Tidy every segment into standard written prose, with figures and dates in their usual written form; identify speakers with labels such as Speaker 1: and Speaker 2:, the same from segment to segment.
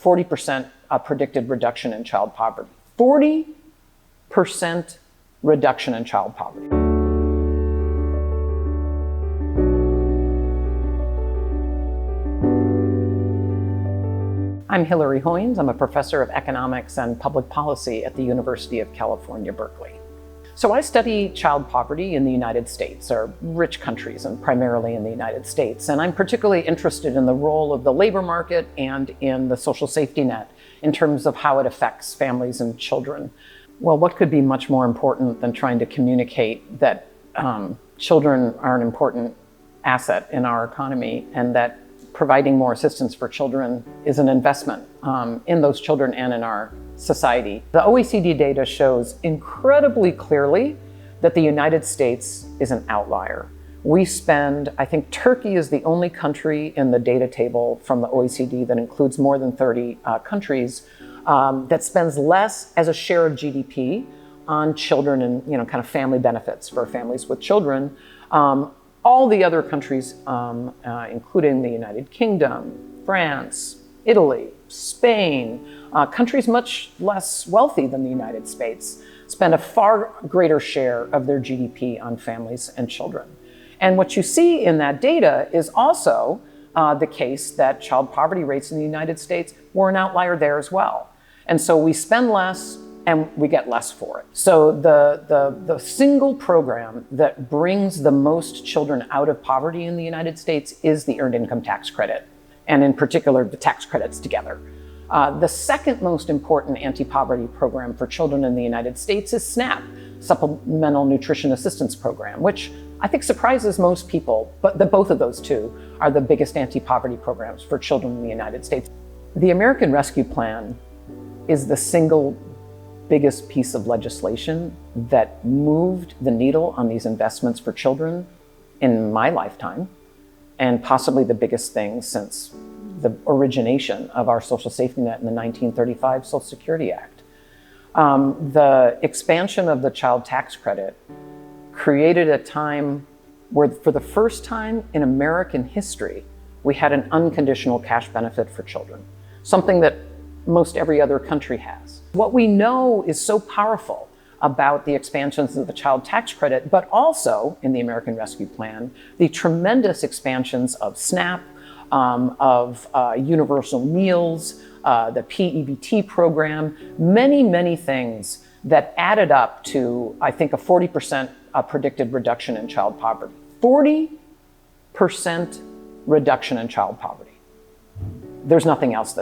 Speaker 1: 40% predicted reduction in child poverty. 40% reduction in child poverty. I'm Hilary Hoynes. I'm a professor of economics and public policy at the University of California, Berkeley. So I study child poverty in the United States, or rich countries, and primarily in the United States. And I'm particularly interested in the role of the labor market and in the social safety net in terms of how it affects families and children. Well, what could be much more important than trying to communicate that children are an important asset in our economy, and that providing more assistance for children is an investment in those children and in our society. The OECD data shows incredibly clearly that the United States is an outlier. We spend, I think Turkey is the only country in the data table from the OECD that includes more than 30 countries that spends less as a share of GDP on children and kind of family benefits for families with children. All the other countries, including the United Kingdom, France, Italy, Spain, countries much less wealthy than the United States, spend a far greater share of their GDP on families and children. And what you see in that data is also the case that child poverty rates in the United States were an outlier there as well. And so we spend less and we get less for it. So the single program that brings the most children out of poverty in the United States is the Earned Income Tax Credit, and in particular, the tax credits together. The second most important anti-poverty program for children in the United States is SNAP, Supplemental Nutrition Assistance Program, which I think surprises most people, but both of those two are the biggest anti-poverty programs for children in the United States. The American Rescue Plan is the single biggest piece of legislation that moved the needle on these investments for children in my lifetime, and possibly the biggest thing since the origination of our social safety net in the 1935 Social Security Act. The expansion of the child tax credit created a time where, for the first time in American history, we had an unconditional cash benefit for children, something that most every other country has. What we know is so powerful about the expansions of the child tax credit, but also in the American Rescue Plan, the tremendous expansions of SNAP, of universal meals, the PEBT program, many things that added up to, I think, a 40% predicted reduction in child poverty. 40% reduction in child poverty. There's nothing else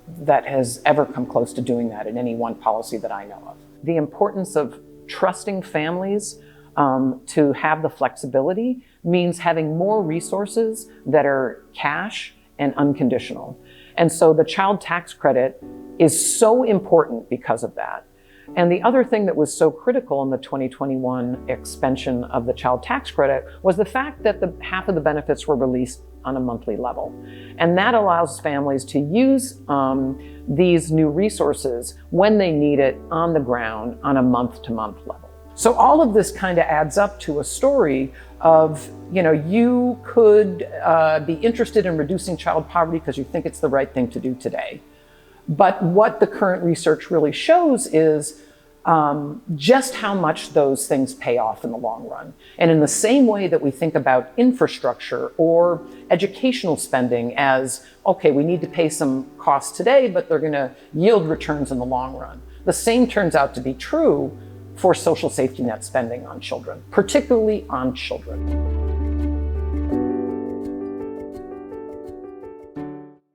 Speaker 1: that has ever come close to doing that in any one policy that I know of. The importance of trusting families to have the flexibility means having more resources that are cash and unconditional. And so the child tax credit is so important because of that. And the other thing that was so critical in the 2021 expansion of the child tax credit was the fact that half of the benefits were released on a monthly level. And that allows families to use these new resources when they need it on the ground on a month-to-month level. So all of this kind of adds up to a story of, you could be interested in reducing child poverty because you think it's the right thing to do today. But what the current research really shows is just how much those things pay off in the long run. And in the same way that we think about infrastructure or educational spending as, okay, we need to pay some costs today, but they're going to yield returns in the long run. The same turns out to be true for social safety net spending on children, particularly on children.